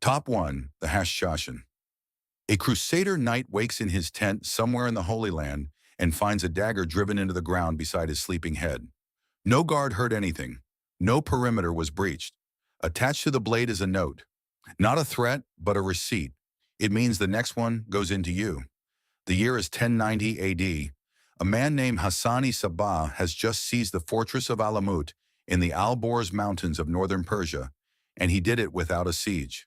Top 1. The Hashashin. A crusader knight wakes in his tent somewhere in the Holy Land and finds a dagger driven into the ground beside his sleeping head. No guard heard anything. No perimeter was breached. Attached to the blade is a note. Not a threat, but a receipt. It means the next one goes into you. The year is 1090 AD. A man named Hassani Sabah has just seized the fortress of Alamut in the Alborz mountains of northern Persia, and he did it without a siege.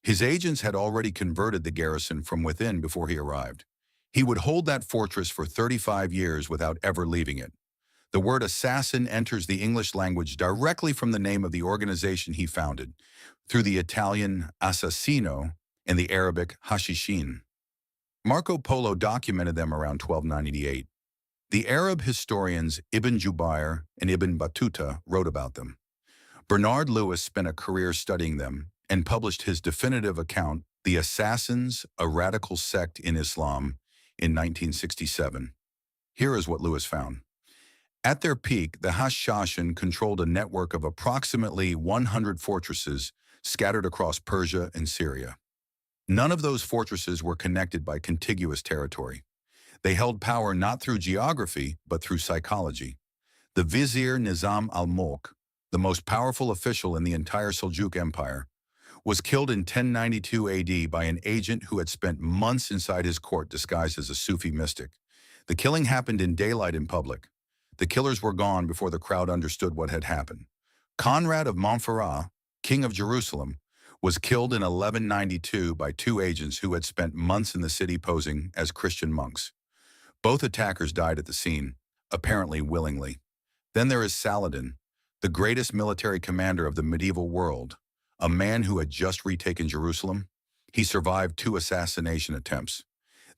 His agents had already converted the garrison from within before he arrived. He would hold that fortress for 35 years without ever leaving it. The word assassin enters the English language directly from the name of the organization he founded, through the Italian assassino and the Arabic hashishin. Marco Polo documented them around 1298. The Arab historians Ibn Jubayr and Ibn Battuta wrote about them. Bernard Lewis spent a career studying them and published his definitive account, The Assassins, a Radical Sect in Islam, in 1967. Here is what Lewis found. At their peak, the Hashashin controlled a network of approximately 100 fortresses scattered across Persia and Syria. None of those fortresses were connected by contiguous territory. They held power not through geography, but through psychology. The Vizier Nizam al-Mulk, the most powerful official in the entire Seljuk Empire, was killed in 1092 AD by an agent who had spent months inside his court disguised as a Sufi mystic. The killing happened in daylight in public. The killers were gone before the crowd understood what had happened. Conrad of Montferrat, king of Jerusalem, was killed in 1192 by two agents who had spent months in the city posing as Christian monks. Both attackers died at the scene, apparently willingly. Then there is Saladin, the greatest military commander of the medieval world, a man who had just retaken Jerusalem. He survived 2 assassination attempts.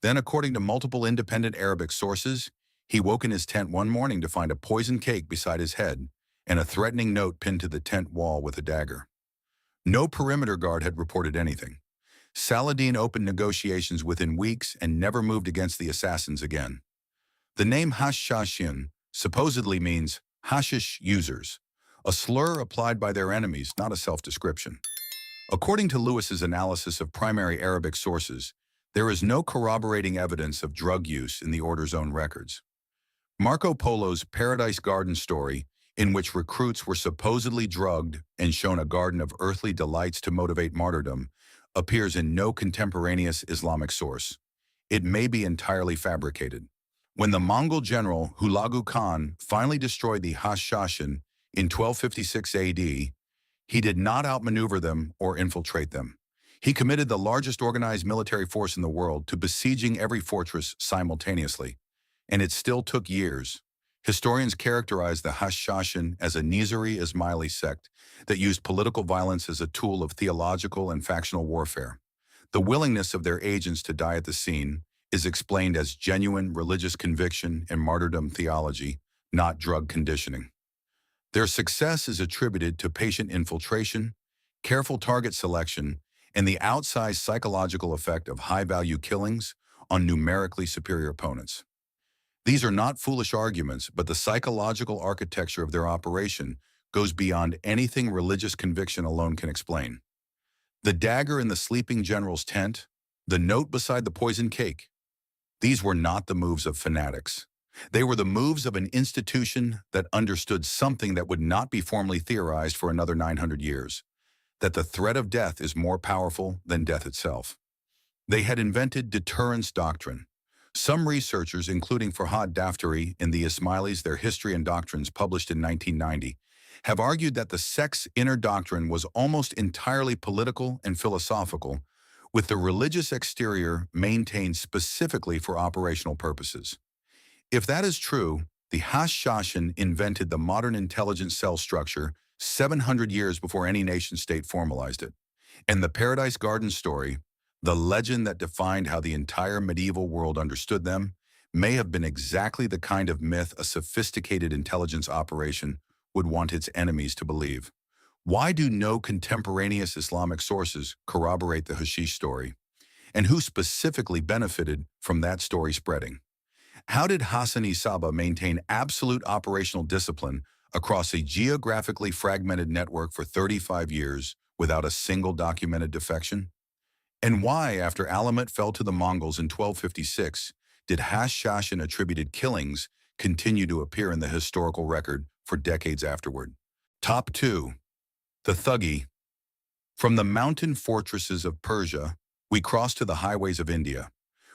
Then, according to multiple independent Arabic sources, he woke in his tent one morning to find a poisoned cake beside his head and a threatening note pinned to the tent wall with a dagger. No perimeter guard had reported anything. Saladin opened negotiations within weeks and never moved against the assassins again. The name Hashashin supposedly means hashish users, a slur applied by their enemies, not a self-description. According to Lewis's analysis of primary Arabic sources, there is no corroborating evidence of drug use in the order's own records. Marco Polo's Paradise Garden story, in which recruits were supposedly drugged and shown a garden of earthly delights to motivate martyrdom, appears in no contemporaneous Islamic source. It may be entirely fabricated. When the Mongol general Hulagu Khan finally destroyed the Hashashin in 1256 AD, he did not outmaneuver them or infiltrate them. He committed the largest organized military force in the world to besieging every fortress simultaneously, and it still took years. Historians characterize the Hashashin as a Nizari Ismaili sect that used political violence as a tool of theological and factional warfare. The willingness of their agents to die at the scene is explained as genuine religious conviction and martyrdom theology, not drug conditioning. Their success is attributed to patient infiltration, careful target selection, and the outsized psychological effect of high-value killings on numerically superior opponents. These are not foolish arguments, but the psychological architecture of their operation goes beyond anything religious conviction alone can explain. The dagger in the sleeping general's tent, the note beside the poisoned cake, these were not the moves of fanatics. They were the moves of an institution that understood something that would not be formally theorized for another 900 years, that the threat of death is more powerful than death itself. They had invented deterrence doctrine. Some researchers, including Farhad Daftari in the Ismailis, Their History and Doctrines, published in 1990, have argued that the sect's inner doctrine was almost entirely political and philosophical, with the religious exterior maintained specifically for operational purposes. If that is true, the Hashashin invented the modern intelligent cell structure 700 years before any nation-state formalized it. And the Paradise Garden story, the legend that defined how the entire medieval world understood them, may have been exactly the kind of myth a sophisticated intelligence operation would want its enemies to believe. Why do no contemporaneous Islamic sources corroborate the hashish story? And who specifically benefited from that story spreading? How did Hassani Saba maintain absolute operational discipline across a geographically fragmented network for 35 years without a single documented defection? And why, after Alamet fell to the Mongols in 1256, did Hashashin attributed killings continue to appear in the historical record for decades afterward? Top 2. The Thuggee. From the mountain fortresses of Persia, we cross to the highways of India,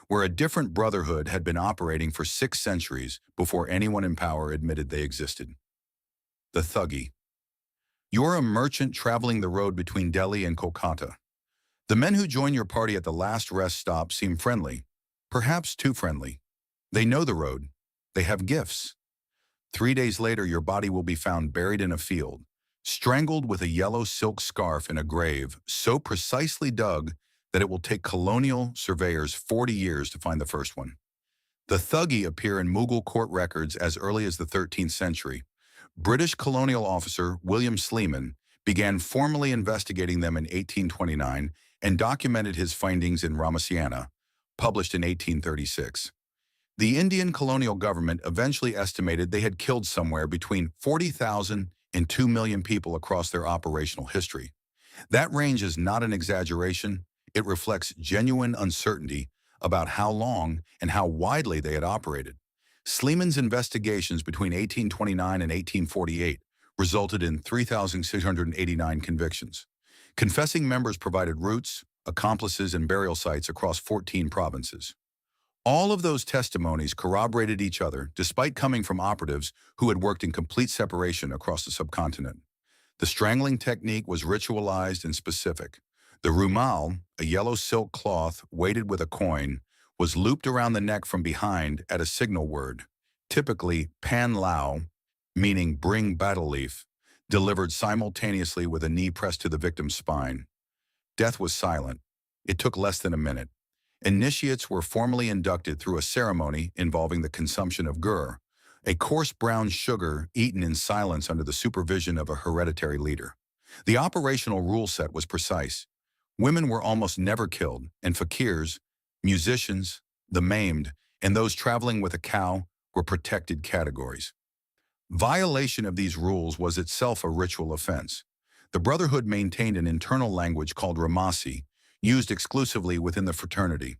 where a different brotherhood had been operating for 6 centuries before anyone in power admitted they existed. The Thuggee. You're a merchant traveling the road between Delhi and Kolkata. The men who join your party at the last rest stop seem friendly, perhaps too friendly. They know the road. They have gifts. 3 days later, your body will be found buried in a field, strangled with a yellow silk scarf in a grave so precisely dug that it will take colonial surveyors 40 years to find the first one. The Thuggee appear in Mughal court records as early as the 13th century. British colonial officer William Sleeman began formally investigating them in 1829 and documented his findings in Ramasayana, published in 1836. The Indian colonial government eventually estimated they had killed somewhere between 40,000 and 2 million people across their operational history. That range is not an exaggeration. It reflects genuine uncertainty about how long and how widely they had operated. Sleeman's investigations between 1829 and 1848 resulted in 3,689 convictions. Confessing members provided routes, accomplices, and burial sites across 14 provinces. All of those testimonies corroborated each other despite coming from operatives who had worked in complete separation across the subcontinent. The strangling technique was ritualized and specific. The rumal, a yellow silk cloth weighted with a coin, was looped around the neck from behind at a signal word, typically pan lao, meaning bring battle leaf, delivered simultaneously with a knee pressed to the victim's spine. Death was silent. It took less than a minute. Initiates were formally inducted through a ceremony involving the consumption of gur, a coarse brown sugar eaten in silence under the supervision of a hereditary leader. The operational rule set was precise. Women were almost never killed, and fakirs, musicians, the maimed, and those traveling with a cow were protected categories. Violation of these rules was itself a ritual offense. The Brotherhood maintained an internal language called Ramasi, used exclusively within the fraternity.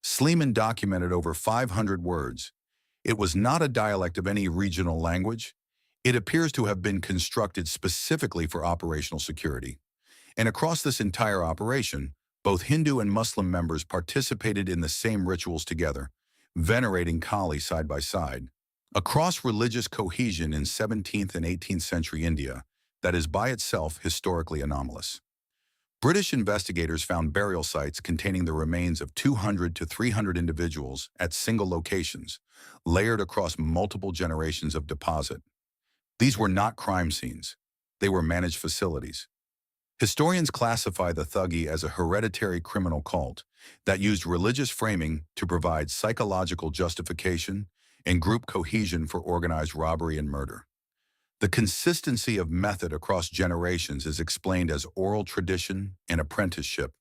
Sleeman documented over 500 words. It was not a dialect of any regional language. It appears to have been constructed specifically for operational security. And across this entire operation, both Hindu and Muslim members participated in the same rituals together, venerating Kali side by side. A cross-religious cohesion in 17th and 18th century India that is by itself historically anomalous. British investigators found burial sites containing the remains of 200 to 300 individuals at single locations, layered across multiple generations of deposit. These were not crime scenes. They were managed facilities. Historians classify the Thuggee as a hereditary criminal cult that used religious framing to provide psychological justification and group cohesion for organized robbery and murder. The consistency of method across generations is explained as oral tradition and apprenticeship,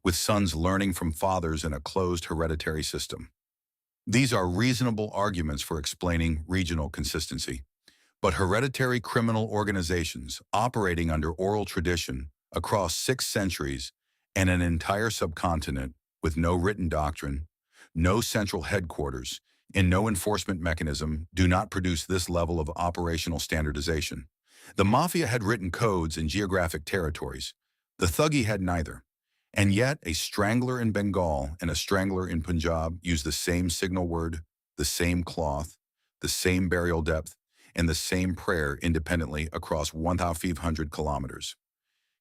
with sons learning from fathers in a closed hereditary system. These are reasonable arguments for explaining regional consistency. But hereditary criminal organizations operating under oral tradition across 6 centuries and an entire subcontinent with no written doctrine, no central headquarters, and no enforcement mechanism do not produce this level of operational standardization. The Mafia had written codes in geographic territories. The Thuggee had neither. And yet, a strangler in Bengal and a strangler in Punjab used the same signal word, the same cloth, the same burial depth, and the same prayer independently across 1,500 kilometers.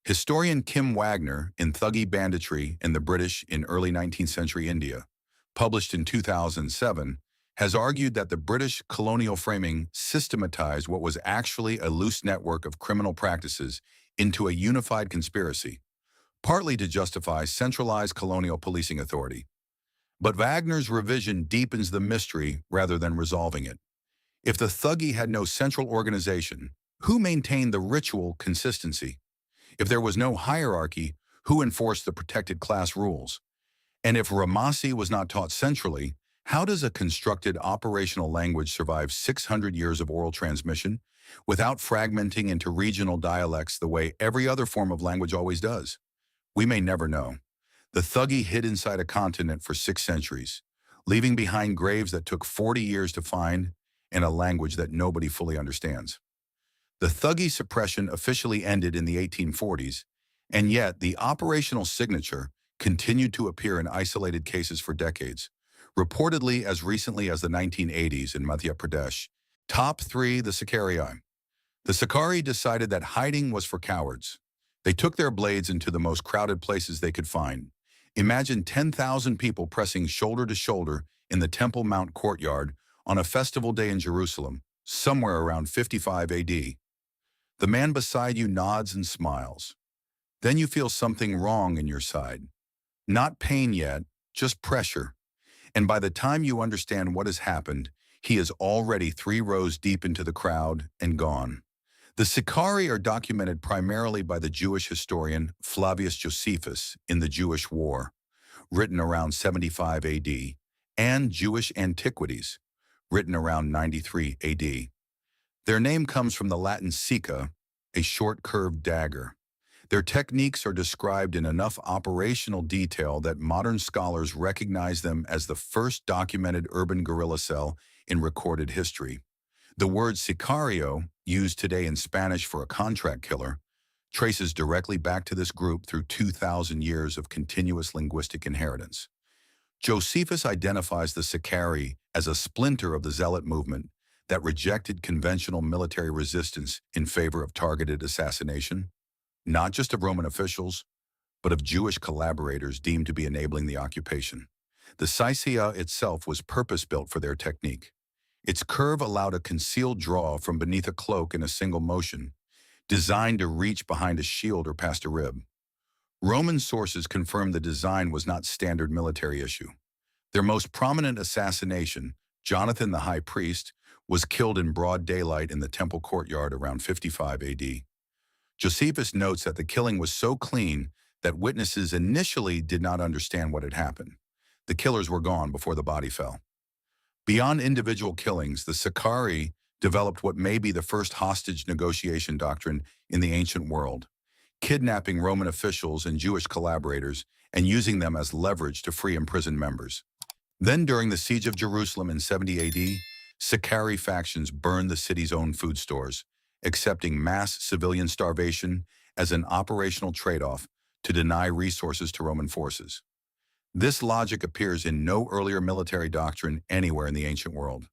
Historian Kim Wagner in Thuggee Banditry and the British in early 19th century India, published in 2007, has argued that the British colonial framing systematized what was actually a loose network of criminal practices into a unified conspiracy, partly to justify centralized colonial policing authority. But Wagner's revision deepens the mystery rather than resolving it. If the Thuggee had no central organization, who maintained the ritual consistency? If there was no hierarchy, who enforced the protected class rules? And if Ramasi was not taught centrally, how does a constructed operational language survive 600 years of oral transmission without fragmenting into regional dialects the way every other form of language always does. We may never know. The Thuggee hid inside a continent for 6 centuries, leaving behind graves that took 40 years to find and a language that nobody fully understands. The Thuggee suppression officially ended in the 1840s, and yet the operational signature continued to appear in isolated cases for decades, reportedly as recently as the 1980s in Madhya Pradesh. Top 3. The Sicarii. The Sicarii decided that hiding was for cowards. They took their blades into the most crowded places they could find. Imagine 10,000 people pressing shoulder to shoulder in the Temple Mount courtyard on a festival day in Jerusalem, somewhere around 55 AD. The man beside you nods and smiles. Then you feel something wrong in your side. Not pain yet, just pressure. And by the time you understand what has happened, he is already 3 rows deep into the crowd and gone. The Sicarii are documented primarily by the Jewish historian Flavius Josephus in the Jewish War, written around 75 AD, and Jewish Antiquities, written around 93 AD. Their name comes from the Latin sica, a short curved dagger. Their techniques are described in enough operational detail that modern scholars recognize them as the first documented urban guerrilla cell in recorded history. The word sicario, used today in Spanish for a contract killer, traces directly back to this group through 2,000 years of continuous linguistic inheritance. Josephus identifies the Sicarii as a splinter of the Zealot movement that rejected conventional military resistance in favor of targeted assassination, not just of Roman officials, but of Jewish collaborators deemed to be enabling the occupation. The Sicea itself was purpose-built for their technique. Its curve allowed a concealed draw from beneath a cloak in a single motion, designed to reach behind a shield or past a rib. Roman sources confirm the design was not standard military issue. Their most prominent assassination, Jonathan the high priest, was killed in broad daylight in the temple courtyard around 55 AD. Josephus notes that the killing was so clean that witnesses initially did not understand what had happened. The killers were gone before the body fell. Beyond individual killings, the Sicarii developed what may be the first hostage negotiation doctrine in the ancient world, kidnapping Roman officials and Jewish collaborators and using them as leverage to free imprisoned members. Then during the siege of Jerusalem in 70 AD, Sicarii factions burned the city's own food stores, accepting mass civilian starvation as an operational trade-off to deny resources to Roman forces. This logic appears in no earlier military doctrine anywhere in the ancient world.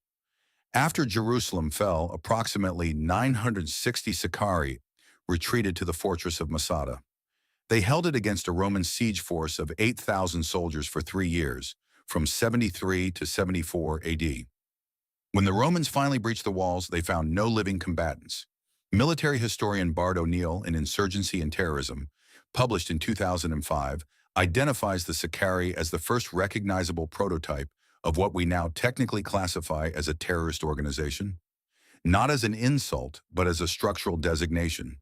After Jerusalem fell, approximately 960 Sicarii retreated to the fortress of Masada. They held it against a Roman siege force of 8,000 soldiers for 3 years, from 73 to 74 AD. When the Romans finally breached the walls, they found no living combatants. Military historian Bart O'Neill in Insurgency and Terrorism, published in 2005, identifies the Sicarii as the first recognizable prototype of what we now technically classify as a terrorist organization. Not as an insult, but as a structural designation.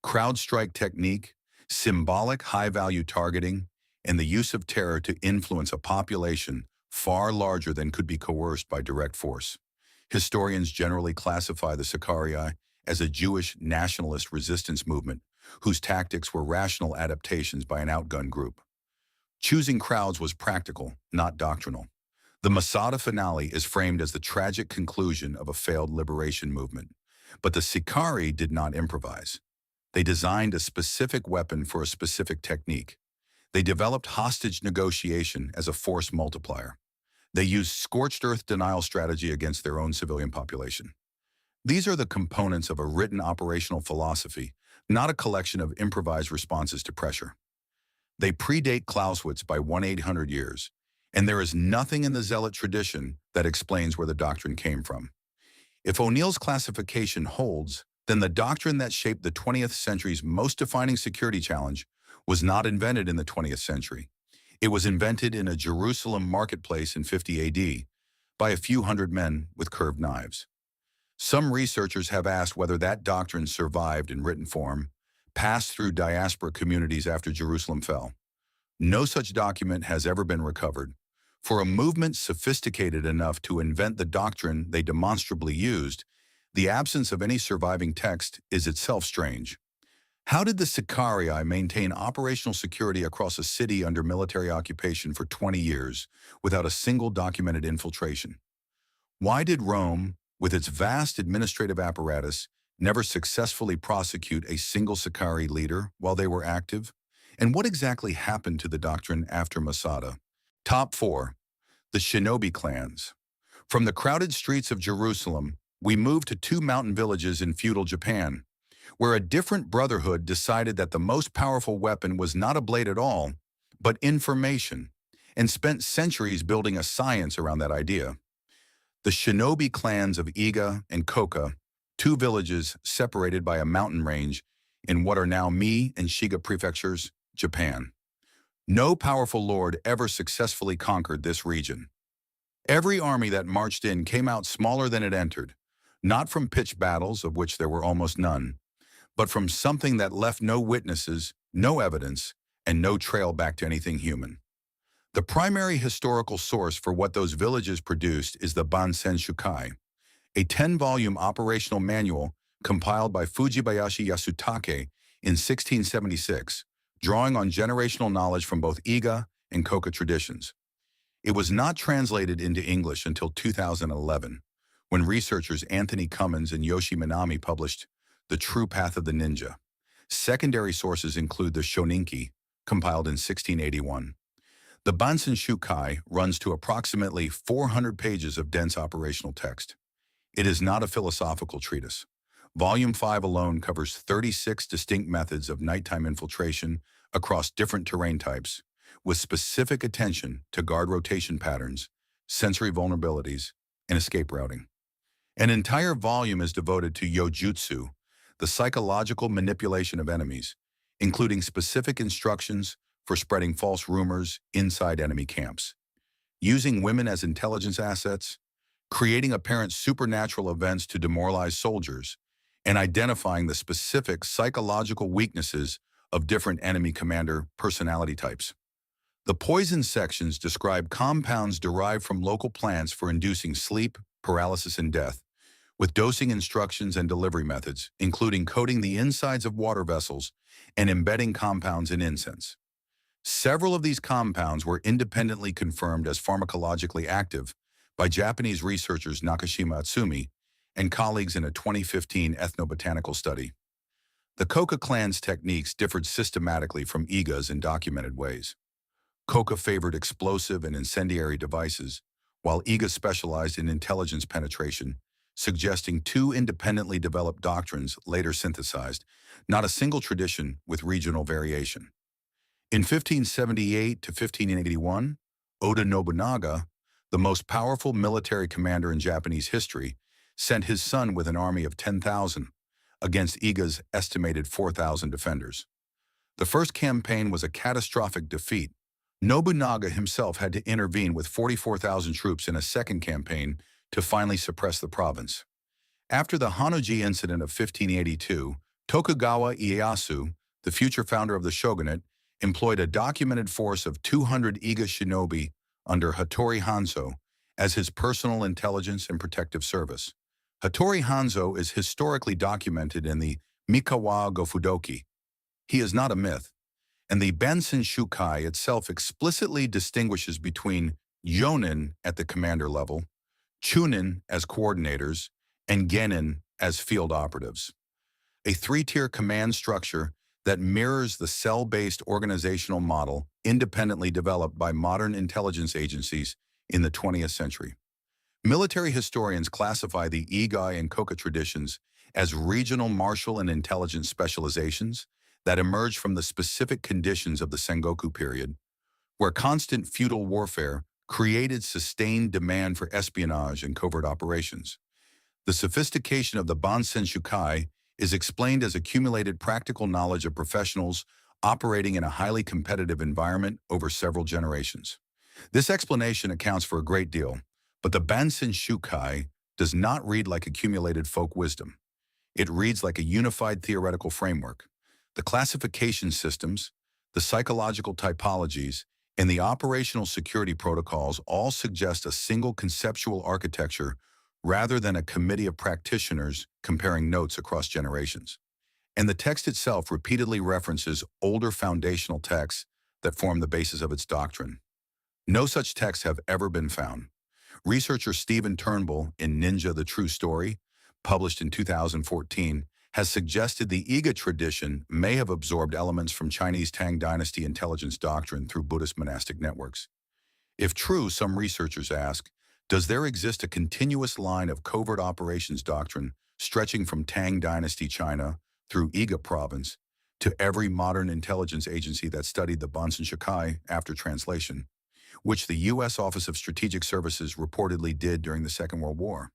Crowd-strike technique, symbolic high-value targeting, and the use of terror to influence a population far larger than could be coerced by direct force. Historians generally classify the Sicarii as a Jewish nationalist resistance movement whose tactics were rational adaptations by an outgunned group. Choosing crowds was practical, not doctrinal. The Masada finale is framed as the tragic conclusion of a failed liberation movement, but the Sicarii did not improvise. They designed a specific weapon for a specific technique. They developed hostage negotiation as a force multiplier. They used scorched earth denial strategy against their own civilian population. These are the components of a written operational philosophy, not a collection of improvised responses to pressure. They predate Clausewitz by 1,800 years, and there is nothing in the Zealot tradition that explains where the doctrine came from. If O'Neill's classification holds, then the doctrine that shaped the 20th century's most defining security challenge was not invented in the 20th century. It was invented in a Jerusalem marketplace in 50 AD by a few hundred men with curved knives. Some researchers have asked whether that doctrine survived in written form, passed through diaspora communities after Jerusalem fell. No such document has ever been recovered. For a movement sophisticated enough to invent the doctrine they demonstrably used, The absence of any surviving text is itself strange. How did the Sicarii maintain operational security across a city under military occupation for 20 years without a single documented infiltration? Why did Rome, with its vast administrative apparatus, never successfully prosecute a single Sicarii leader while they were active? And what exactly happened to the doctrine after Masada? Top 4. The Shinobi clans. From the crowded streets of Jerusalem, we moved to two mountain villages in feudal Japan, where a different brotherhood decided that the most powerful weapon was not a blade at all, but information, and spent centuries building a science around that idea. The Shinobi clans of Iga and Koka, two villages separated by a mountain range in what are now Mie and Shiga prefectures, Japan. No powerful lord ever successfully conquered this region. Every army that marched in came out smaller than it entered, not from pitched battles, of which there were almost none, but from something that left no witnesses, no evidence, and no trail back to anything human. The primary historical source for what those villages produced is the Bansen Shukai, a 10-volume operational manual compiled by Fujibayashi Yasutake in 1676, drawing on generational knowledge from both Iga and Koka traditions. It was not translated into English until 2011, when researchers Anthony Cummins and Yoshi Minami published The True Path of the Ninja. Secondary sources include the Shoninki, compiled in 1681. The Bansen Shukai runs to approximately 400 pages of dense operational text. It is not a philosophical treatise. Volume 5 alone covers 36 distinct methods of nighttime infiltration across different terrain types, with specific attention to guard rotation patterns, sensory vulnerabilities, and escape routing. An entire volume is devoted to Yojutsu, the psychological manipulation of enemies, including specific instructions for spreading false rumors inside enemy camps, using women as intelligence assets, creating apparent supernatural events to demoralize soldiers, and identifying the specific psychological weaknesses of different enemy commander personality types. The poison sections describe compounds derived from local plants for inducing sleep, paralysis, and death, with dosing instructions and delivery methods, including coating the insides of water vessels and embedding compounds in incense. Several of these compounds were independently confirmed as pharmacologically active by Japanese researchers Nakashima Atsumi and colleagues in a 2015 ethnobotanical study. The Koka clan's techniques differed systematically from Iga's in documented ways. Koka favored explosive and incendiary devices, while Iga specialized in intelligence penetration, suggesting two independently developed doctrines later synthesized, not a single tradition with regional variation. In 1578 to 1581, Oda Nobunaga, the most powerful military commander in Japanese history, sent his son with an army of 10,000 against Iga's estimated 4,000 defenders. The first campaign was a catastrophic defeat. Nobunaga himself had to intervene with 44,000 troops in a second campaign to finally suppress the province. After the Hanoji incident of 1582, Tokugawa Ieyasu, the future founder of the shogunate, employed a documented force of 200 Iga shinobi under Hattori Hanzo as his personal intelligence and protective service. Hattori Hanzo is historically documented in the Mikawa Gofudoki. He is not a myth, and the Bansen Shukai itself explicitly distinguishes between yonin at the commander level, chunin as coordinators, and genin as field operatives. A three-tier command structure that mirrors the cell-based organizational model independently developed by modern intelligence agencies in the 20th century. Military historians classify the Igai and Koka traditions as regional martial and intelligence specializations that emerged from the specific conditions of the Sengoku period, where constant feudal warfare created sustained demand for espionage and covert operations. The sophistication of the Bansen Shukai is explained as accumulated practical knowledge of professionals operating in a highly competitive environment over several generations. This explanation accounts for a great deal, but the Bansen Shukai does not read like accumulated folk wisdom. It reads like a unified theoretical framework. The classification systems, the psychological typologies, and the operational security protocols all suggest a single conceptual architecture rather than a committee of practitioners comparing notes across generations. And the text itself repeatedly references older foundational texts that form the basis of its doctrine. No such texts have ever been found. Researcher Stephen Turnbull in Ninja: The True Story, published in 2014, has suggested the Iga tradition may have absorbed elements from Chinese Tang Dynasty intelligence doctrine through Buddhist monastic networks. If true, some researchers ask, does there exist a continuous line of covert operations doctrine stretching from Tang Dynasty China through Iga province to every modern intelligence agency that studied the Bansen Shikai after translation, which the U.S. Office of Strategic Services reportedly did during the Second World War?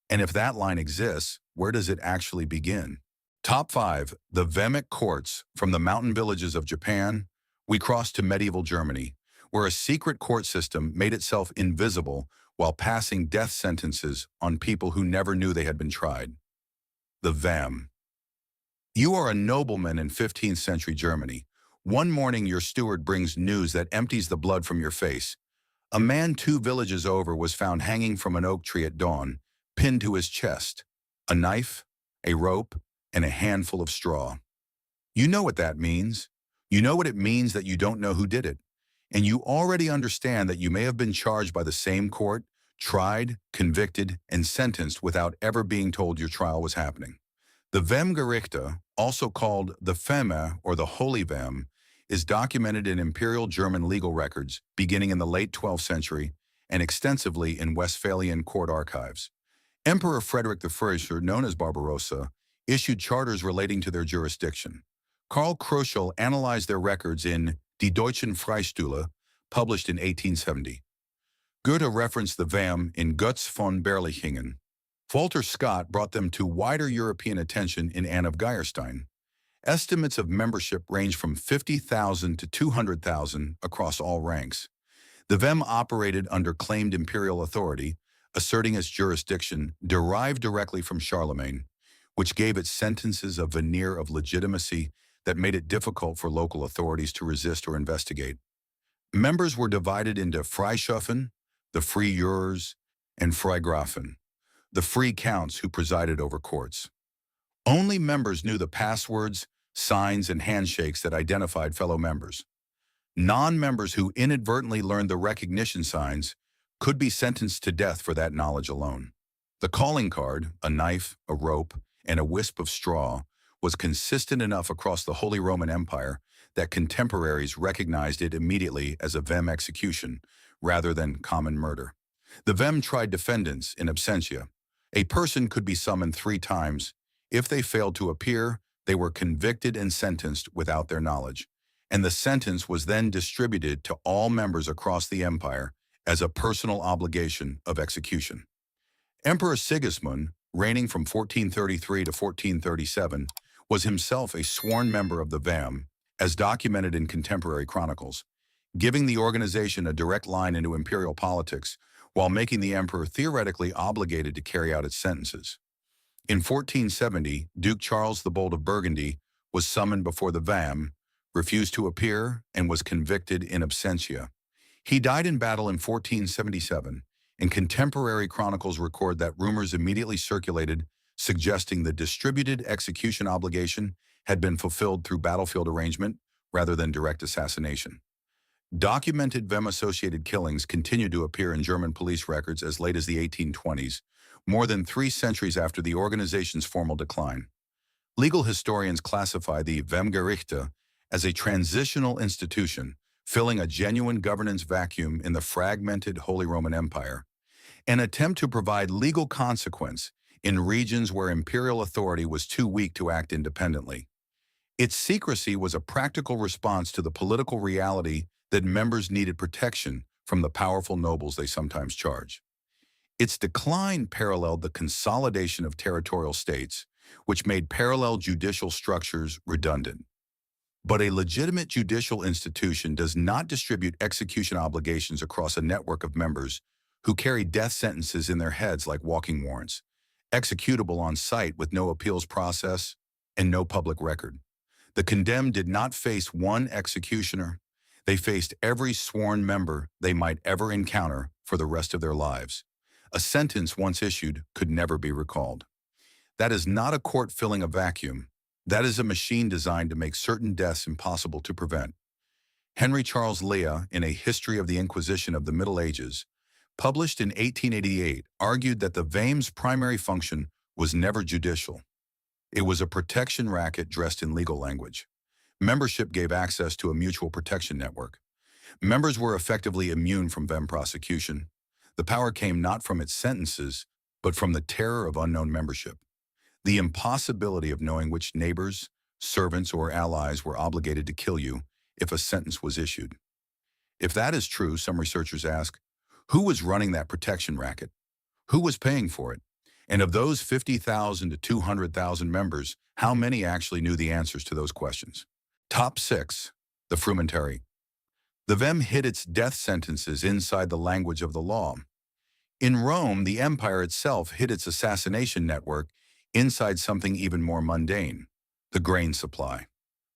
And if that line exists, where does it actually begin? Top 5. The Vemic courts. From the mountain villages of Japan, we cross to medieval Germany, where a secret court system made itself invisible while passing death sentences on people who never knew they had been tried. The Vem. You are a nobleman in 15th century Germany. One morning your steward brings news that empties the blood from your face. A man 2 villages over was found hanging from an oak tree at dawn, pinned to his chest. A knife, a rope, and a handful of straw. You know what that means. You know what it means that you don't know who did it. And you already understand that you may have been charged by the same court, tried, convicted, and sentenced without ever being told your trial was happening. The Vemgerichte, also called the Feme or the Holy Vem, is documented in imperial German legal records beginning in the late 12th century and extensively in Westphalian court archives. Emperor Frederick I, known as Barbarossa, issued charters relating to their jurisdiction. Karl Kröschel analyzed their records in Die Deutschen Freistühle, published in 1870. Goethe referenced the Vem in Götz von Berlichingen. Walter Scott brought them to wider European attention in Anne of Geierstein. Estimates of membership range from 50,000 to 200,000 across all ranks. The Vem operated under claimed imperial authority, asserting its jurisdiction derived directly from Charlemagne, which gave its sentences a veneer of legitimacy that made it difficult for local authorities to resist or investigate. Members were divided into Freischofen, the free jurors, and Freigrafen, the free counts who presided over courts. Only members knew the passwords, signs, and handshakes that identified fellow members. Non-members who inadvertently learned the recognition signs could be sentenced to death for that knowledge alone. The calling card, a knife, a rope, and a wisp of straw, was consistent enough across the Holy Roman Empire that contemporaries recognized it immediately as a Vem execution rather than common murder. The Vem tried defendants in absentia. A person could be summoned 3 times. If they failed to appear, they were convicted and sentenced without their knowledge, and the sentence was then distributed to all members across the empire as a personal obligation of execution. Emperor Sigismund, reigning from 1433 to 1437, was himself a sworn member of the Vem, as documented in contemporary chronicles, giving the organization a direct line into imperial politics while making the emperor theoretically obligated to carry out its sentences. In 1470, Duke Charles the Bold of Burgundy was summoned before the Vem, refused to appear, and was convicted in absentia. He died in battle in 1477, and contemporary chronicles record that rumors immediately circulated suggesting the distributed execution obligation had been fulfilled through battlefield arrangement rather than direct assassination. Documented Vem-associated killings continued to appear in German police records as late as the 1820s, more than 3 centuries after the organization's formal decline. Legal historians classify the Vemgerichte as a transitional institution, filling a genuine governance vacuum in the fragmented Holy Roman Empire, an attempt to provide legal consequence in regions where imperial authority was too weak to act independently. Its secrecy was a practical response to the political reality that members needed protection from the powerful nobles they sometimes charge. Its decline paralleled the consolidation of territorial states, which made parallel judicial structures redundant. But a legitimate judicial institution does not distribute execution obligations across a network of members who carry death sentences in their heads like walking warrants, executable on site with no appeals process and no public record. The condemned did not face one executioner. They faced every sworn member they might ever encounter for the rest of their lives. A sentence once issued could never be recalled. That is not a court filling a vacuum. That is a machine designed to make certain deaths impossible to prevent. Henry Charles Lea, in A History of the Inquisition of the Middle Ages, published in 1888, argued that the VAM's primary function was never judicial. It was a protection racket dressed in legal language. Membership gave access to a mutual protection network. Members were effectively immune from VAM prosecution. The power came not from its sentences, but from the terror of unknown membership. The impossibility of knowing which neighbors, servants, or allies were obligated to kill you if a sentence was issued. If that is true, some researchers ask, who was running that protection racket? Who was paying for it? And of those 50,000 to 200,000 members, how many actually knew the answers to those questions? Top 6. The Frumentari. The VEM hid its death sentences inside the language of the law. In Rome, the empire itself hid its assassination network inside something even more mundane, the grain supply,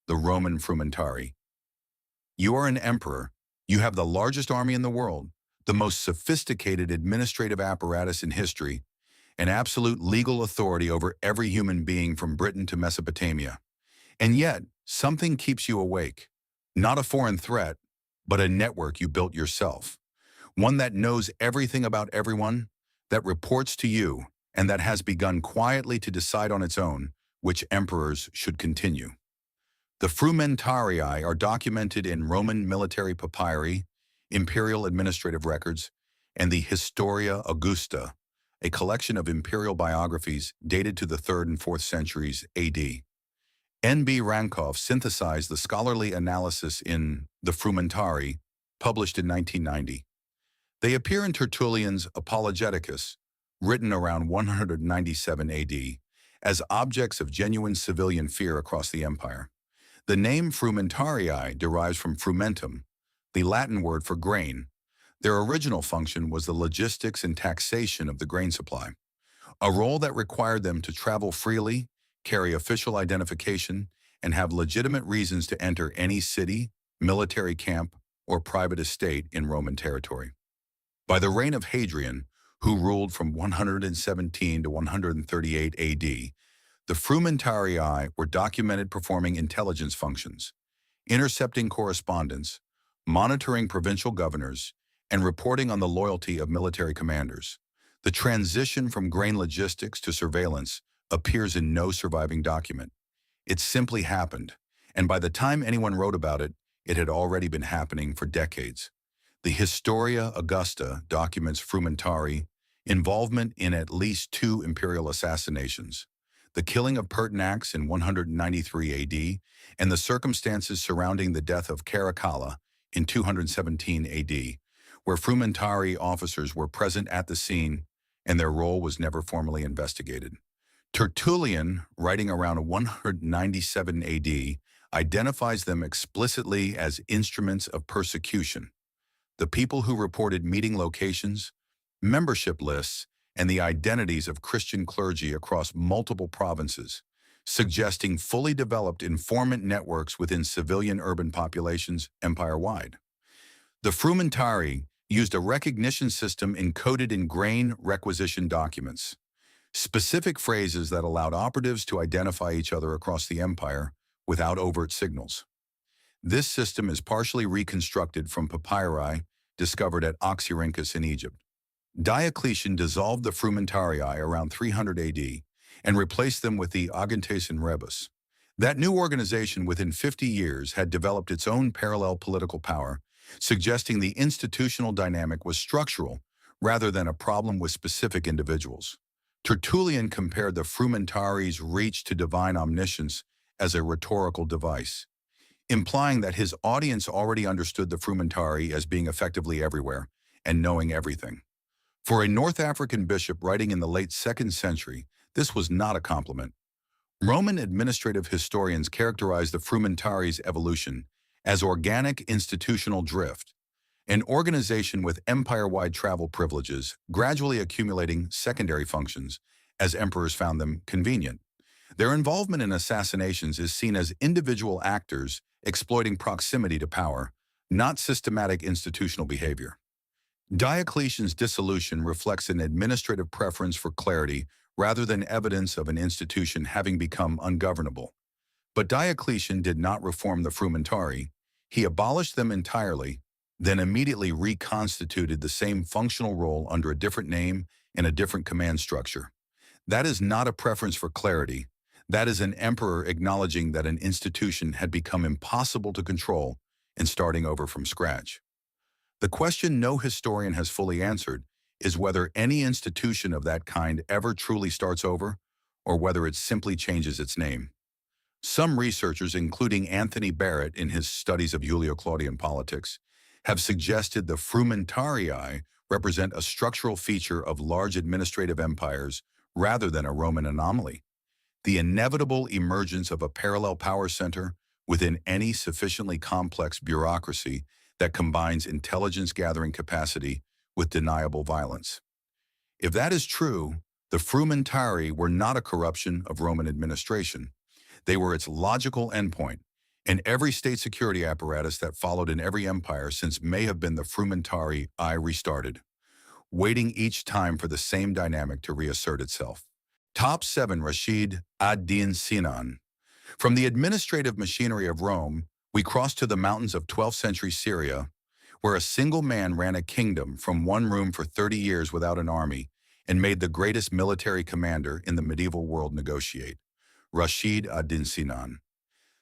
the Roman Frumentari. You are an emperor. You have the largest army in the world, the most sophisticated administrative apparatus in history, and absolute legal authority over every human being from Britain to Mesopotamia. And yet, something keeps you awake. Not a foreign threat, but a network you built yourself. One that knows everything about everyone, that reports to you, and that has begun quietly to decide on its own which emperors should continue. The Frumentarii are documented in Roman military papyri, imperial administrative records, and the Historia Augusta, a collection of imperial biographies dated to the 3rd and 4th centuries AD. N.B. Rankov synthesized the scholarly analysis in The Frumentarii, published in 1990. They appear in Tertullian's Apologeticus, written around 197 AD, as objects of genuine civilian fear across the empire. The name Frumentarii derives from frumentum, the Latin word for grain. Their original function was the logistics and taxation of the grain supply, a role that required them to travel freely, carry official identification, and have legitimate reasons to enter any city, military camp, or private estate in Roman territory. By the reign of Hadrian, who ruled from 117 to 138 AD, the Frumentarii were documented performing intelligence functions, intercepting correspondence, monitoring provincial governors, and reporting on the loyalty of military commanders. The transition from grain logistics to surveillance appears in no surviving document. It simply happened, and by the time anyone wrote about it, it had already been happening for decades. The Historia Augusta documents Frumentari involvement in at least 2 imperial assassinations, the killing of Pertinax in 193 AD, and the circumstances surrounding the death of Caracalla in 217 AD, where Frumentari officers were present at the scene and their role was never formally investigated. Tertullian, writing around 197 AD, identifies them explicitly as instruments of persecution. The people who reported meeting locations, membership lists, and the identities of Christian clergy across multiple provinces, suggesting fully developed informant networks within civilian urban populations empire-wide. The Frumentari used a recognition system encoded in grain requisition documents, specific phrases that allowed operatives to identify each other across the empire without overt signals. This system is partially reconstructed from papyri discovered at Oxyrhynchus in Egypt. Diocletian dissolved the Frumentarii around 300 AD and replaced them with the Agentes in Rebus. That new organization within 50 years had developed its own parallel political power, suggesting the institutional dynamic was structural rather than a problem with specific individuals. Tertullian compared the Frumentari's reach to divine omniscience as a rhetorical device, implying that his audience already understood the Frumentari as being effectively everywhere and knowing everything. For a North African bishop writing in the late 2nd century, this was not a compliment. Roman administrative historians characterized the Frumentari's evolution as organic institutional drift, an organization with empire-wide travel privileges, gradually accumulating secondary functions as emperors found them convenient. Their involvement in assassinations is seen as individual actors exploiting proximity to power, not systematic institutional behavior. Diocletian's dissolution reflects an administrative preference for clarity rather than evidence of an institution having become ungovernable. But Diocletian did not reform the frumentarii. He abolished them entirely, then immediately reconstituted the same functional role under a different name and a different command structure. That is not a preference for clarity. That is an emperor acknowledging that an institution had become impossible to control and starting over from scratch. The question no historian has fully answered is whether any institution of that kind ever truly starts over, or whether it simply changes its name. Some researchers, including Anthony Barrett in his studies of Julio-Claudian politics, have suggested the frumentarii represent a structural feature of large administrative empires rather than a Roman anomaly. The inevitable emergence of a parallel power center within any sufficiently complex bureaucracy that combines intelligence-gathering capacity with deniable violence. If that is true, the frumentarii were not a corruption of Roman administration. They were its logical endpoint, and every state security apparatus that followed in every empire since may have been the frumentarii restarted, waiting each time for the same dynamic to reassert itself. Top 7. Rashid ad-Din Sinan. From the administrative machinery of Rome, we cross to the mountains of 12th century Syria, where a single man ran a kingdom from one room for 30 years without an army and made the greatest military commander in the medieval world negotiate. Rashid ad-Din Sinan.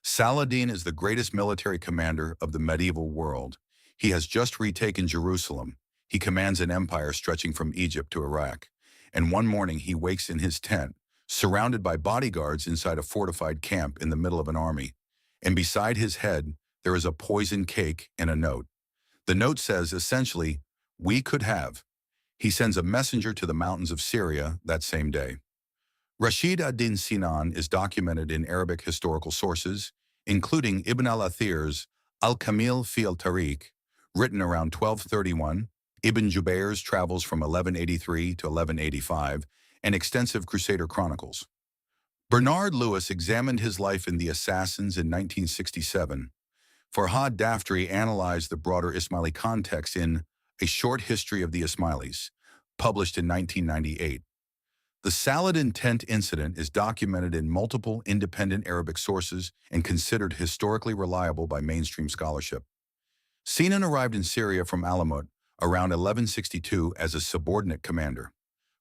Saladin is the greatest military commander of the medieval world. He has just retaken Jerusalem. He commands an empire stretching from Egypt to Iraq. And one morning he wakes in his tent, surrounded by bodyguards inside a fortified camp in the middle of an army. And beside his head, there is a poisoned cake and a note. The note says, essentially, "We could have." He sends a messenger to the mountains of Syria that same day. Rashid ad-Din Sinan is documented in Arabic historical sources, including Ibn al-Athir's Al-Kamil fi al-Tariq, written around 1231, Ibn Jubayr's travels from 1183 to 1185, and extensive Crusader chronicles. Bernard Lewis examined his life in The Assassins in 1967. Farhad Daftri analyzed the broader Ismaili context in A Short History of the Ismailis, published in 1998. The Saladin tent incident is documented in multiple independent Arabic sources and considered historically reliable by mainstream scholarship. Sinan arrived in Syria from Alamut around 1162 as a subordinate commander.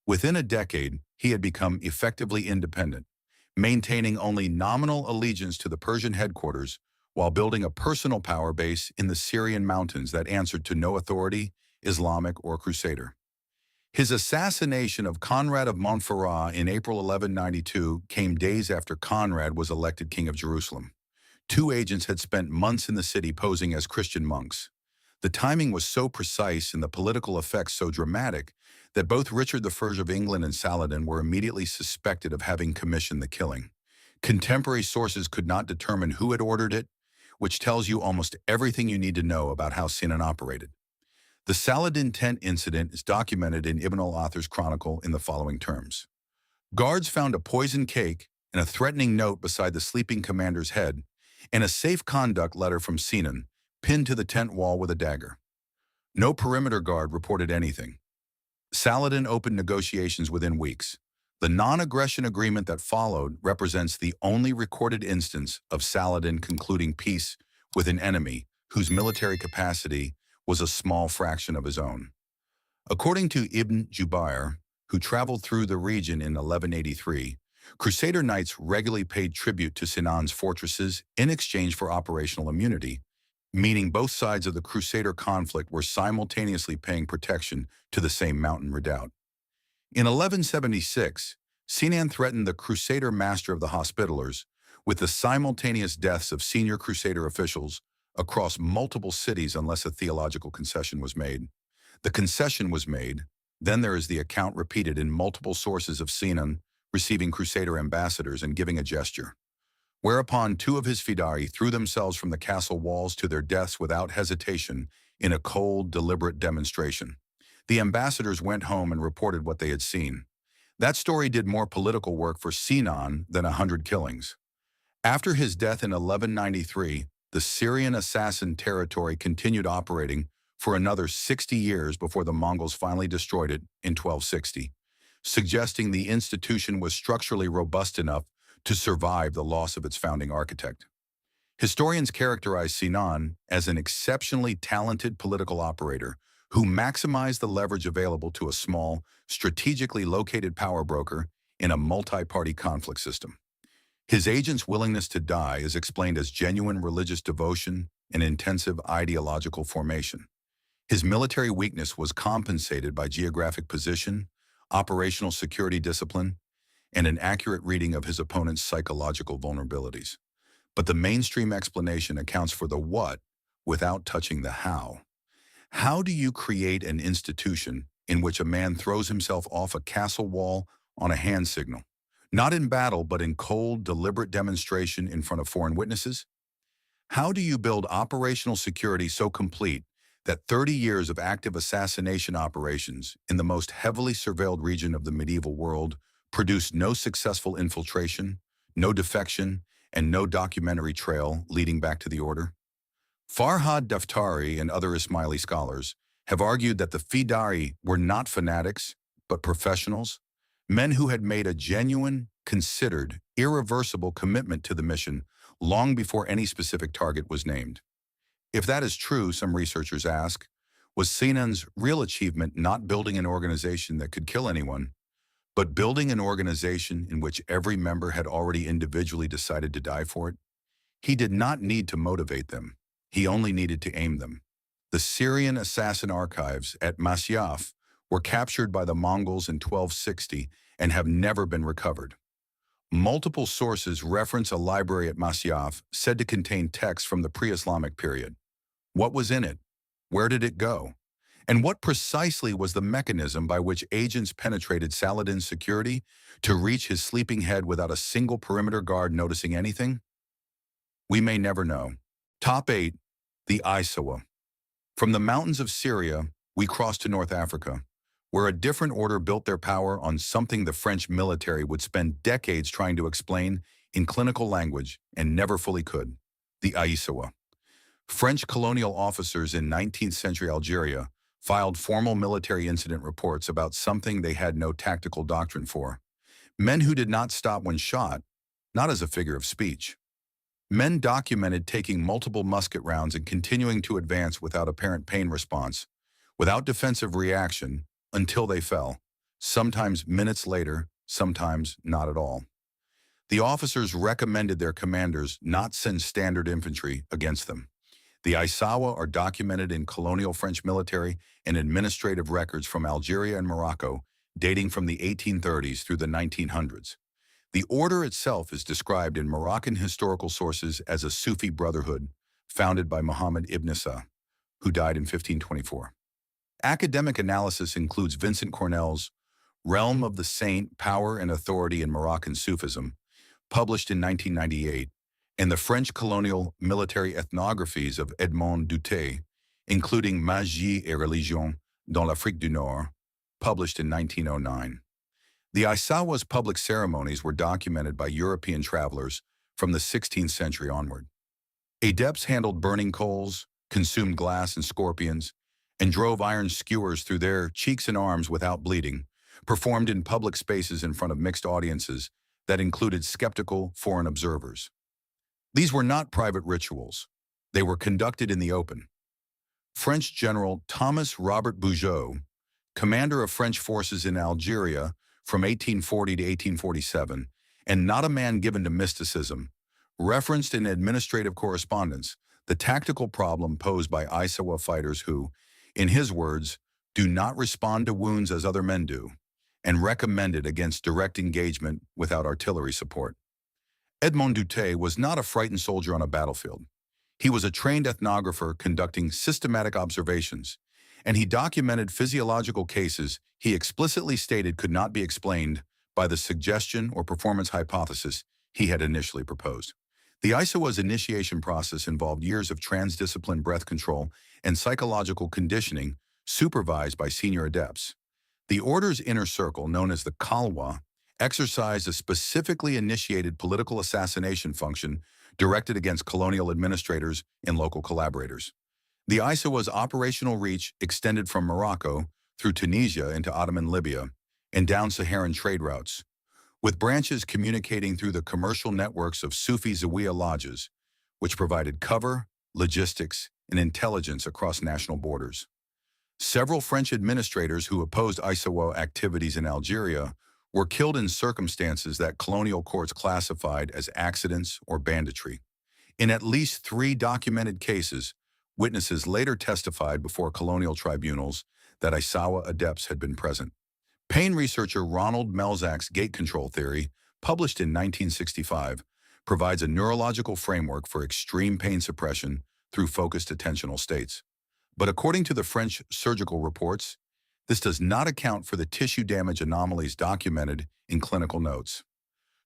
Within a decade, he had become effectively independent, maintaining only nominal allegiance to the Persian headquarters while building a personal power base in the Syrian mountains that answered to no authority, Islamic or Crusader. His assassination of Conrad of Montferrat in April 1192 came days after Conrad was elected king of Jerusalem. Two agents had spent months in the city posing as Christian monks. The timing was so precise and the political effects so dramatic that both Richard I of England and Saladin were immediately suspected of having commissioned the killing. Contemporary sources could not determine who had ordered it, which tells you almost everything you need to know about how Sinan operated. The Saladin tent incident is documented in Ibn al-Athir's chronicle in the following terms. Guards found a poisoned cake and a threatening note beside the sleeping commander's head, and a safe conduct letter from Sinan, pinned to the tent wall with a dagger. No perimeter guard reported anything. Saladin opened negotiations within weeks. The non-aggression agreement that followed represents the only recorded instance of Saladin concluding peace with an enemy whose military capacity was a small fraction of his own. According to Ibn Jubayr, who traveled through the region in 1183, Crusader knights regularly paid tribute to Sinan's fortresses in exchange for operational immunity, meaning both sides of the Crusader conflict were simultaneously paying protection to the same mountain redoubt. In 1176, Sinan threatened the Crusader master of the Hospitallers with the simultaneous deaths of senior Crusader officials across multiple cities unless a theological concession was made. The concession was made, then there is the account repeated in multiple sources of Sinan receiving Crusader ambassadors and giving a gesture. Whereupon two of his fidari threw themselves from the castle walls to their deaths without hesitation in a cold, deliberate demonstration. The ambassadors went home and reported what they had seen. That story did more political work for Sinan than 100 killings. After his death in 1193, the Syrian assassin territory continued operating for another 60 years before the Mongols finally destroyed it in 1260, suggesting the institution was structurally robust enough to survive the loss of its founding architect. Historians characterize Sinan as an exceptionally talented political operator who maximized the leverage available to a small, strategically located power broker in a multi-party conflict system. His agent's willingness to die is explained as genuine religious devotion and intensive ideological formation. His military weakness was compensated by geographic position, operational security discipline, and an accurate reading of his opponent's psychological vulnerabilities. But the mainstream explanation accounts for the what without touching the how. How do you create an institution in which a man throws himself off a castle wall on a hand signal? Not in battle, but in cold, deliberate demonstration in front of foreign witnesses? How do you build operational security so complete that 30 years of active assassination operations in the most heavily surveilled region of the medieval world produced no successful infiltration, no defection, and no documentary trail leading back to the order? Farhad Daftari and other Ismaili scholars have argued that the Fidari were not fanatics, but professionals, men who had made a genuine, considered, irreversible commitment to the mission long before any specific target was named. If that is true, some researchers ask, was Sinan's real achievement not building an organization that could kill anyone, but building an organization in which every member had already individually decided to die for it? He did not need to motivate them. He only needed to aim them. The Syrian assassin archives at Masyaf were captured by the Mongols in 1260 and have never been recovered. Multiple sources reference a library at Masyaf said to contain texts from the pre-Islamic period. What was in it? Where did it go? And what precisely was the mechanism by which agents penetrated Saladin's security to reach his sleeping head without a single perimeter guard noticing anything? We may never know. Top 8. The Isawa. From the mountains of Syria, we crossed to North Africa, where a different order built their power on something the French military would spend decades trying to explain in clinical language and never fully could: the Aisawa. French colonial officers in 19th century Algeria filed formal military incident reports about something they had no tactical doctrine for. Men who did not stop when shot, not as a figure of speech. Men documented taking multiple musket rounds and continuing to advance without apparent pain response, without defensive reaction, until they fell, sometimes minutes later, sometimes not at all. The officers recommended their commanders not send standard infantry against them. The Aisawa are documented in colonial French military and administrative records from Algeria and Morocco, dating from the 1830s through the 1900s. The order itself is described in Moroccan historical sources as a Sufi brotherhood founded by Muhammad ibn Isa, who died in 1524. Academic analysis includes Vincent Cornell's Realm of the Saint, Power and Authority in Moroccan Sufism, published in 1998, and the French colonial military ethnographies of Edmond Dutey, including Magie et Religion dans l'Afrique du Nord, published in 1909. The Aisawa's public ceremonies were documented by European travelers from the 16th century onward. Adepts handled burning coals, consumed glass and scorpions, and drove iron skewers through their cheeks and arms without bleeding, performed in public spaces in front of mixed audiences that included skeptical foreign observers. These were not private rituals. They were conducted in the open. French General Thomas Robert Bugeaud, commander of French forces in Algeria from 1840 to 1847, and not a man given to mysticism, referenced in administrative correspondence the tactical problem posed by Aisawa fighters who, in his words, do not respond to wounds as other men do, and recommended against direct engagement without artillery support. Edmond Dutey was not a frightened soldier on a battlefield. He was a trained ethnographer conducting systematic observations, and he documented physiological cases he explicitly stated could not be explained by the suggestion or performance hypothesis he had initially proposed. The Aisawa's initiation process involved years of transdisciplined breath control and psychological conditioning supervised by senior adepts. The order's inner circle, known as the Kalwa, exercised a specifically initiated political assassination function directed against colonial administrators and local collaborators. The ISAWA's operational reach extended from Morocco through Tunisia into Ottoman Libya and down Saharan trade routes, with branches communicating through the commercial networks of Sufi Zawiya lodges, which provided cover, logistics, and intelligence across national borders. Several French administrators who opposed ISAWA activities in Algeria were killed in circumstances that colonial courts classified as accidents or banditry. In at least 3 documented cases, witnesses later testified before colonial tribunals that Isawa adepts had been present. Pain researcher Ronald Melzack's gate control theory, published in 1965, provides a neurological framework for extreme pain suppression through focused attentional states. But according to the French surgical reports, this does not account for the tissue damage anomalies documented in clinical notes.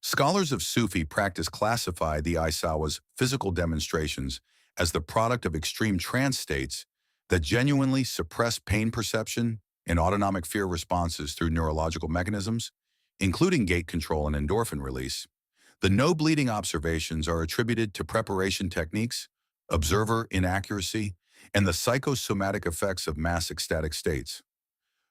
Scholars of Sufi practice classify the Isawa's physical demonstrations as the product of extreme trance states that genuinely suppress pain perception and autonomic fear responses through neurological mechanisms, including gate control and endorphin release. The no-bleeding observations are attributed to preparation techniques, observer inaccuracy, and the psychosomatic effects of mass ecstatic states.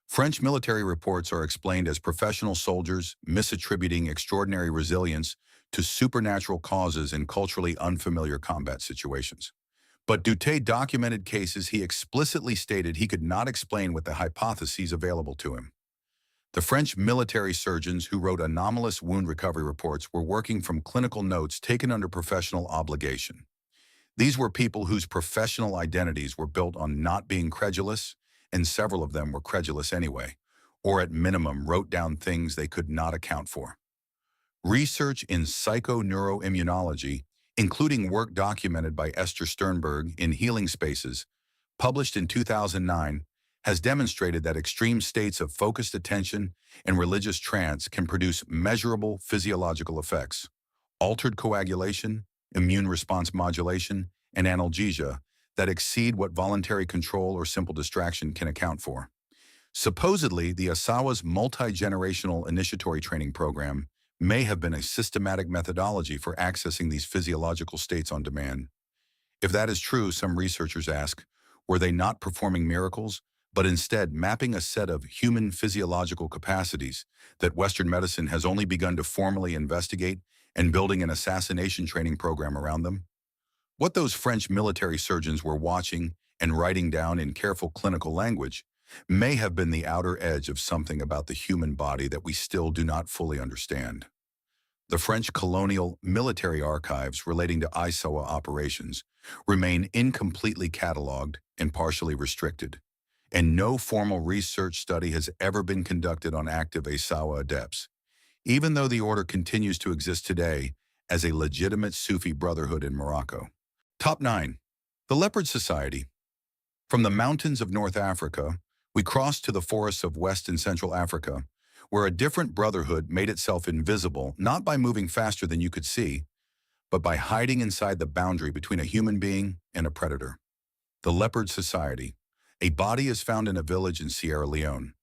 French military reports are explained as professional soldiers misattributing extraordinary resilience to supernatural causes in culturally unfamiliar combat situations. But Doutet documented cases he explicitly stated he could not explain with the hypotheses available to him. The French military surgeons who wrote anomalous wound recovery reports were working from clinical notes taken under professional obligation. These were people whose professional identities were built on not being credulous, and several of them were credulous anyway, or at minimum wrote down things they could not account for. Research in psychoneuroimmunology, including work documented by Esther Sternberg in Healing Spaces, published in 2009, has demonstrated that extreme states of focused attention and religious trance can produce measurable physiological effects: altered coagulation, immune response modulation, and analgesia that exceed what voluntary control or simple distraction can account for. Supposedly, the Asawa's multi-generational initiatory training program may have been a systematic methodology for accessing these physiological states on demand. If that is true, some researchers ask, were they not performing miracles, but instead mapping a set of human physiological capacities that Western medicine has only begun to formally investigate and building an assassination training program around them? What those French military surgeons were watching and writing down in careful clinical language may have been the outer edge of something about the human body that we still do not fully understand. The French colonial military archives relating to Isawa operations remain incompletely cataloged and partially restricted, and no formal research study has ever been conducted on active Isawa adepts, even though the order continues to exist today as a legitimate Sufi brotherhood in Morocco. Top 9. The Leopard Society. From the mountains of North Africa, we crossed to the forests of West and Central Africa, where a different brotherhood made itself invisible not by moving faster than you could see, but by hiding inside the boundary between a human being and a predator. The Leopard Society. A body is found in a village in Sierra Leone.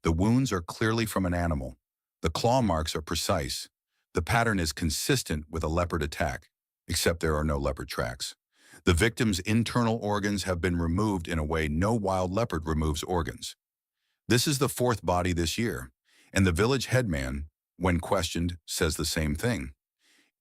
The wounds are clearly from an animal. The claw marks are precise. The pattern is consistent with a leopard attack, except there are no leopard tracks. The victim's internal organs have been removed in a way no wild leopard removes organs. This is the 4th body this year, and the village headman, when questioned, says the same thing.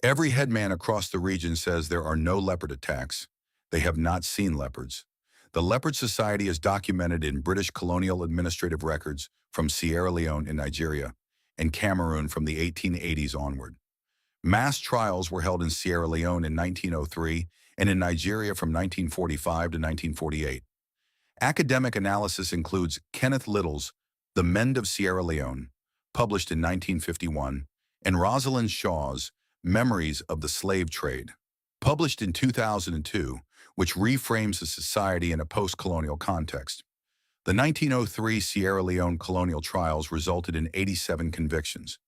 Every headman across the region says there are no leopard attacks. They have not seen leopards. The Leopard Society is documented in British colonial administrative records from Sierra Leone in Nigeria and Cameroon from the 1880s onward. Mass trials were held in Sierra Leone in 1903 and in Nigeria from 1945 to 1948. Academic analysis includes Kenneth Little's The Mend of Sierra Leone, published in 1951, and Rosalind Shaw's Memories of the Slave Trade, published in 2002, which reframes the society in a post-colonial context. The 1903 Sierra Leone colonial trials resulted in 87 convictions.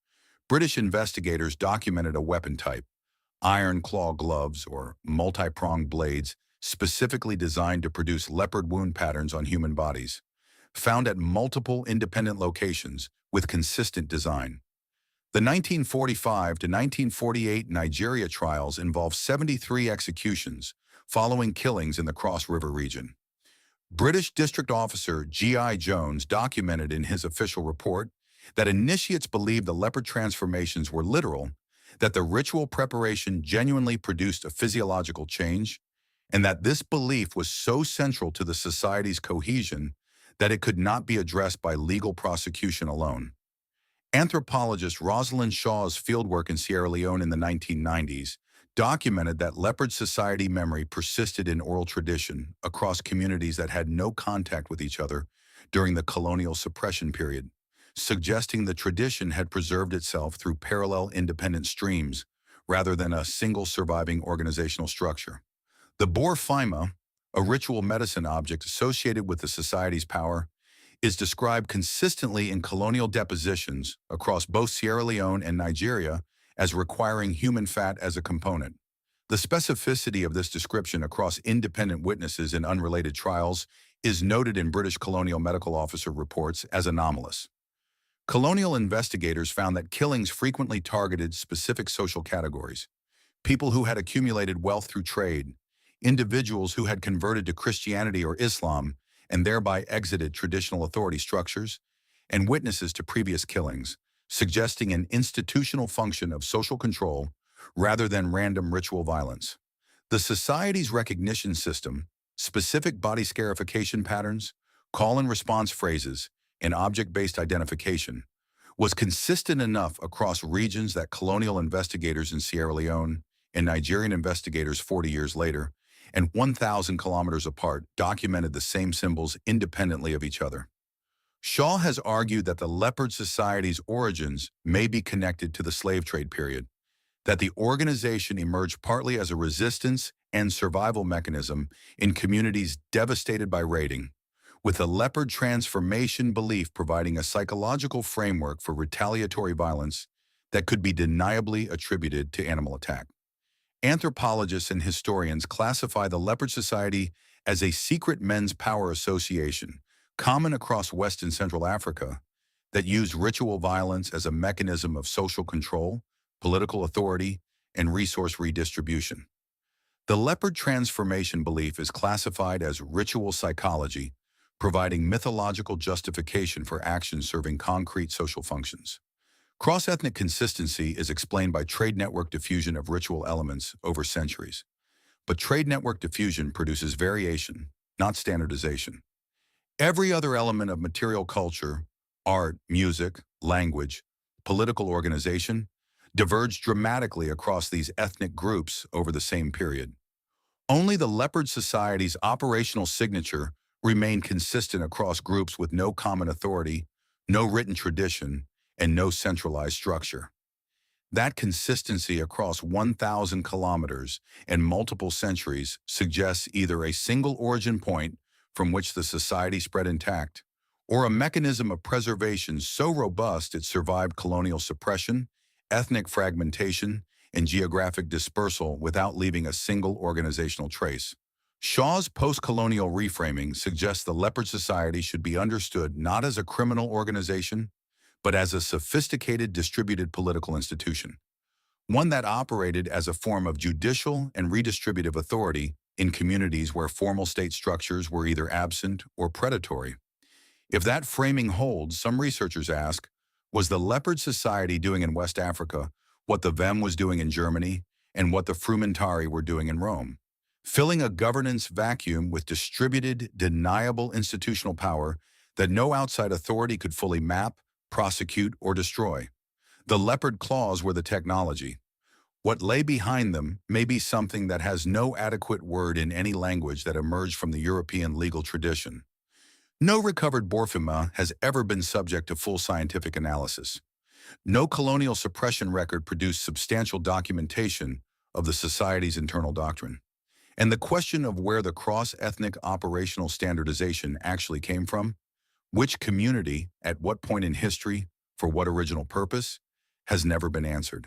British investigators documented a weapon type, iron claw gloves or multi-pronged blades specifically designed to produce leopard wound patterns on human bodies, found at multiple independent locations with consistent design. The 1945 to 1948 Nigeria trials involved 73 executions following killings in the Cross River region. British District Officer G.I. Jones documented in his official report that initiates believed the leopard transformations were literal, that the ritual preparation genuinely produced a physiological change, and that this belief was so central to the society's cohesion that it could not be addressed by legal prosecution alone. Anthropologist Rosalind Shaw's fieldwork in Sierra Leone in the 1990s documented that leopard society memory persisted in oral tradition across communities that had no contact with each other during the colonial suppression period, suggesting the tradition had preserved itself through parallel independent streams rather than a single surviving organizational structure. The Bor Faima, a ritual medicine object associated with the society's power, is described consistently in colonial depositions across both Sierra Leone and Nigeria as requiring human fat as a component. The specificity of this description across independent witnesses in unrelated trials is noted in British colonial medical officer reports as anomalous. Colonial investigators found that killings frequently targeted specific social categories: people who had accumulated wealth through trade, individuals who had converted to Christianity or Islam and thereby exited traditional authority structures, and witnesses to previous killings, suggesting an institutional function of social control rather than random ritual violence. The society's recognition system, specific body scarification patterns, call and response phrases, and object-based identification, was consistent enough across regions that colonial investigators in Sierra Leone and Nigerian investigators 40 years later, and 1,000 kilometers apart, documented the same symbols independently of each other. Shaw has argued that the leopard society's origins may be connected to the slave trade period, that the organization emerged partly as a resistance and survival mechanism in communities devastated by raiding, with the leopard transformation belief providing a psychological framework for retaliatory violence that could be deniably attributed to animal attack. Anthropologists and historians classify the leopard society as a secret men's power association, common across West and Central Africa, that used ritual violence as a mechanism of social control, political authority, and resource redistribution. The leopard transformation belief is classified as ritual psychology, providing mythological justification for actions serving concrete social functions. Cross-ethnic consistency is explained by trade network diffusion of ritual elements over centuries. But trade network diffusion produces variation, not standardization. Every other element of material culture, art, music, language, political organization, diverged dramatically across these ethnic groups over the same period. Only the leopard society's operational signature remained consistent across groups with no common authority, no written tradition, and no centralized structure. That consistency across 1,000 kilometers and multiple centuries suggests either a single origin point from which the society spread intact, or a mechanism of preservation so robust it survived colonial suppression, ethnic fragmentation, and geographic dispersal without leaving a single organizational trace. Shaw's post-colonial reframing suggests the leopard society should be understood not as a criminal organization, but as a sophisticated distributed political institution, one that operated as a form of judicial and redistributive authority in communities where formal state structures were either absent or predatory. If that framing holds, some researchers ask, was the leopard society doing in West Africa what the Vem was doing in Germany and what the Frumentarii were doing in Rome? Filling a governance vacuum with distributed, deniable institutional power that no outside authority could fully map, prosecute, or destroy. The leopard claws were the technology. What lay behind them may be something that has no adequate word in any language that emerged from the European legal tradition. No recovered Borfima has ever been subject to full scientific analysis. No colonial suppression record produced substantial documentation of the society's internal doctrine. And the question of where the cross-ethnic operational standardization actually came from, which community, at what point in history, for what original purpose, has never been answered.